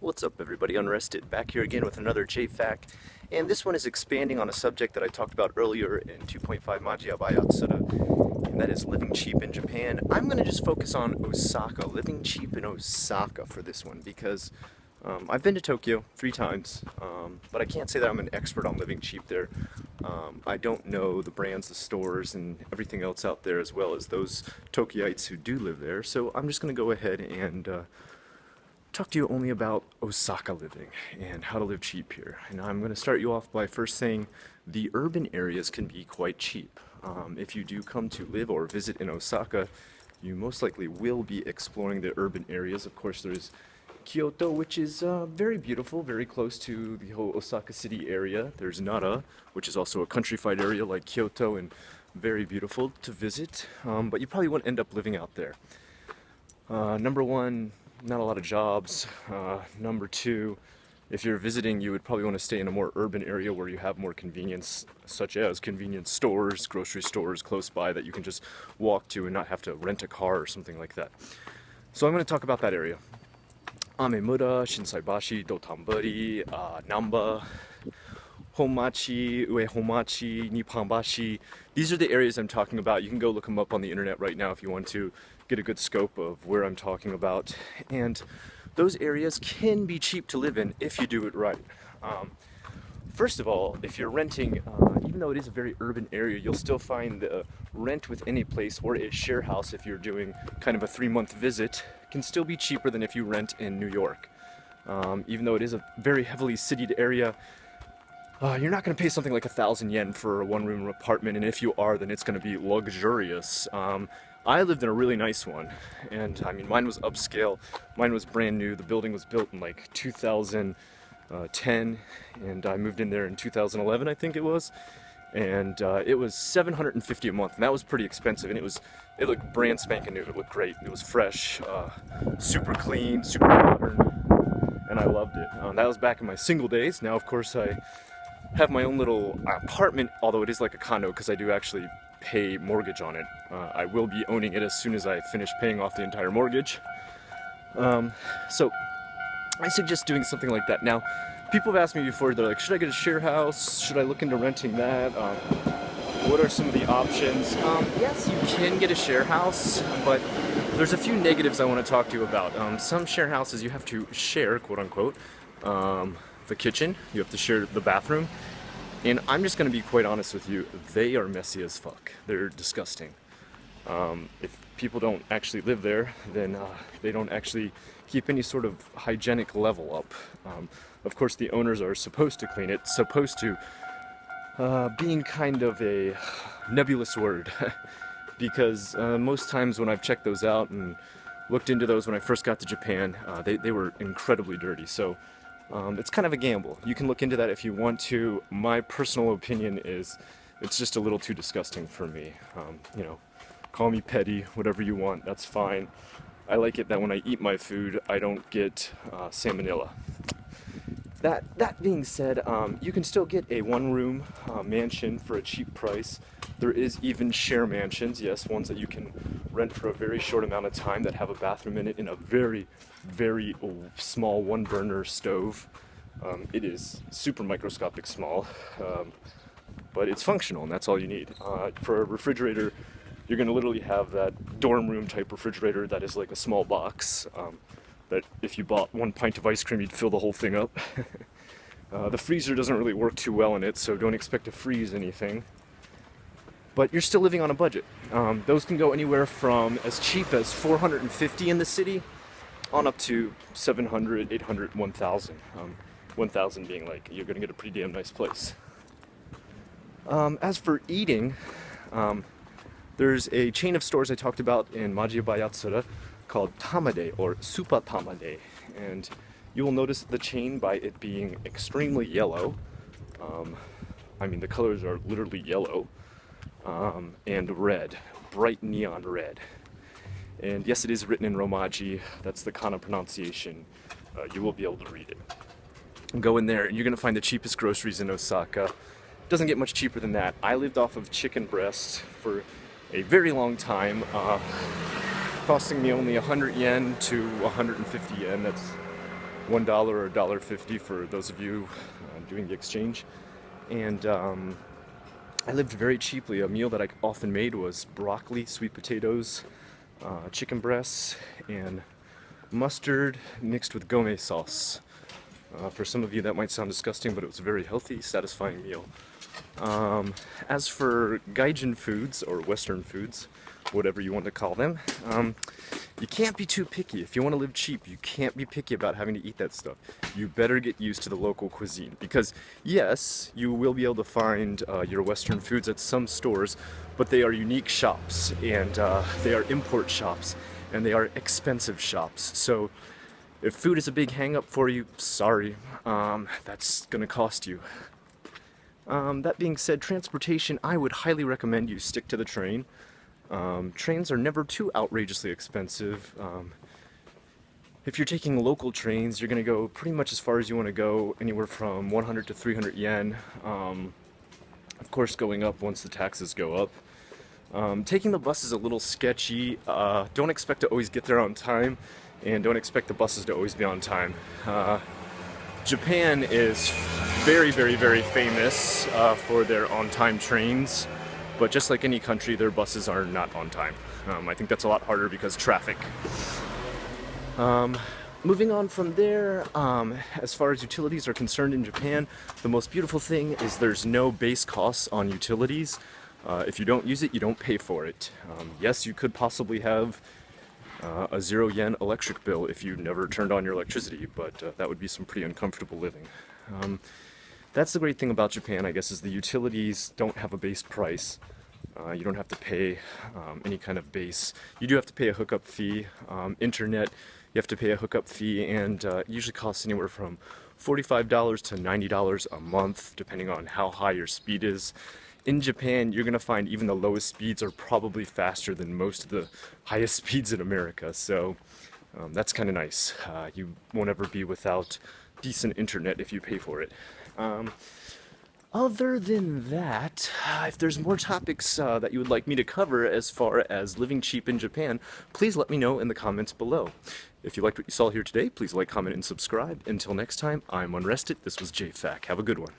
What's up everybody, Unrested, back here again with another JFAQ, and this one is expanding on a subject that I talked about earlier in 2.5 Majiya by Yatsura, and that is living cheap in Japan. I'm going to just focus on Osaka, living cheap in Osaka for this one, because I've been to Tokyo 3 times, but I can't say that I'm an expert on living cheap there. I don't know the brands, the stores, and everything else out there as well as those Tokyoites who do live there, so I'm just going to go ahead and talk to you only about Osaka living and how to live cheap here. And I'm going to start you off by first saying the urban areas can be quite cheap. If you do come to live or visit in Osaka, you most likely will be exploring the urban areas. Of course, there's Kyoto, which is very beautiful, very close to the whole Osaka city area. There's Nara, which is also a countrified area like Kyoto and very beautiful to visit, but you probably won't end up living out there. Number one, not a lot of jobs. Number two, if you're visiting, you would probably want to stay in a more urban area where you have more convenience, such as convenience stores, grocery stores close by that you can just walk to and not have to rent a car or something like that. So I'm going to talk about that area. Amemura, Shinsaibashi, Dotonbori, Namba, Honmachi, Ue Honmachi, Nipponbashi. These are the areas I'm talking about. You can go look them up on the internet right now if you want to get a good scope of where I'm talking about. And those areas can be cheap to live in if you do it right. First of all, if you're renting, even though it is a very urban area, you'll still find the rent with any place or a share house if you're doing kind of a 3-month visit can still be cheaper than if you rent in New York. Even though it is a very heavily citied area, you're not going to pay something like 1,000 yen for a 1-room apartment, and if you are, then it's going to be luxurious. I lived in a really nice one, and I mean, mine was upscale. Mine was brand new. The building was built in like 2010, and I moved in there in 2011, I think it was. And it was $750 a month, and that was pretty expensive. And it looked brand spanking new. It looked great. It was fresh, super clean, super modern, and I loved it. That was back in my single days. Now, of course, I have my own little apartment, although it is like a condo because I do actually pay mortgage on it. I will be owning it as soon as I finish paying off the entire mortgage. So I suggest doing something like that. Now, people have asked me before, they're like, should I get a share house? Should I look into renting that? What are some of the options? Yes, you can get a share house, but there's a few negatives I want to talk to you about. Some share houses you have to share, quote unquote, the kitchen, you have to share the bathroom. And I'm just going to be quite honest with you, they are messy as fuck. They're disgusting. If people don't actually live there, then they don't actually keep any sort of hygienic level up. Of course, the owners are supposed to clean it, supposed to, being kind of a nebulous word, because most times when I've checked those out and looked into those when I first got to Japan, they were incredibly dirty. So it's kind of a gamble. You can look into that if you want to. My personal opinion is it's just a little too disgusting for me. You know, call me petty, whatever you want, that's fine. I like it that when I eat my food, I don't get salmonella. That being said, you can still get a 1-room mansion for a cheap price. There is even share mansions, yes, ones that you can rent for a very short amount of time that have a bathroom in it in a very, very small 1-burner stove. It is super microscopic small, but it's functional, and that's all you need. For a refrigerator, you're going to literally have that dorm room type refrigerator that is like a small box. That if you bought 1 pint of ice cream, you'd fill the whole thing up. The freezer doesn't really work too well in it, so don't expect to freeze anything. But you're still living on a budget. Those can go anywhere from as cheap as $450 in the city on up to $700, $800, $1,000. $1,000 being like, you're gonna get a pretty damn nice place. As for eating, there's a chain of stores I talked about in Majiya by Yatsura called Tamade, or Super Tamade, and you will notice the chain by it being extremely yellow. I mean, the colors are literally yellow, and red, bright neon red. And yes, it is written in Romaji. That's the kana pronunciation. You will be able to read it. Go in there and you're gonna find the cheapest groceries in Osaka. Doesn't get much cheaper than that. I lived off of chicken breast for a very long time, costing me only 100 yen to 150 yen. That's $1 or $1.50 for those of you doing the exchange. And I lived very cheaply. A meal that I often made was broccoli, sweet potatoes, chicken breasts, and mustard mixed with gome sauce. For some of you that might sound disgusting, but it was a very healthy, satisfying meal. As for Gaijin foods, or Western foods, whatever you want to call them, you can't be too picky. If you want to live cheap, you can't be picky about having to eat that stuff. You better get used to the local cuisine, because yes, you will be able to find your Western foods at some stores, but they are unique shops, and they are import shops, and they are expensive shops. So if food is a big hang-up for you, sorry, that's gonna cost you. That being said, transportation, I would highly recommend you stick to the train. Trains are never too outrageously expensive. If you're taking local trains, you're going to go pretty much as far as you want to go, anywhere from 100 to 300 yen. Of course, going up once the taxes go up. Taking the bus is a little sketchy. Don't expect to always get there on time, and don't expect the buses to always be on time. Japan is very, very, very famous for their on-time trains, but just like any country, their buses are not on time. I think that's a lot harder because traffic. Moving on from there, as far as utilities are concerned in Japan, the most beautiful thing is there's no base costs on utilities. If you don't use it, you don't pay for it. Yes, you could possibly have a 0 yen electric bill if you never turned on your electricity, but that would be some pretty uncomfortable living. That's the great thing about Japan, I guess, is the utilities don't have a base price. You don't have to pay any kind of base. You do have to pay a hookup fee. Internet, you have to pay a hookup fee, and it usually costs anywhere from $45 to $90 a month, depending on how high your speed is. In Japan, you're going to find even the lowest speeds are probably faster than most of the highest speeds in America, so that's kind of nice. You won't ever be without decent internet if you pay for it. Other than that, if there's more topics that you would like me to cover as far as living cheap in Japan, please let me know in the comments below. If you liked what you saw here today, please like, comment, and subscribe. Until next time, I'm Unrested. This was JFAQ. Have a good one.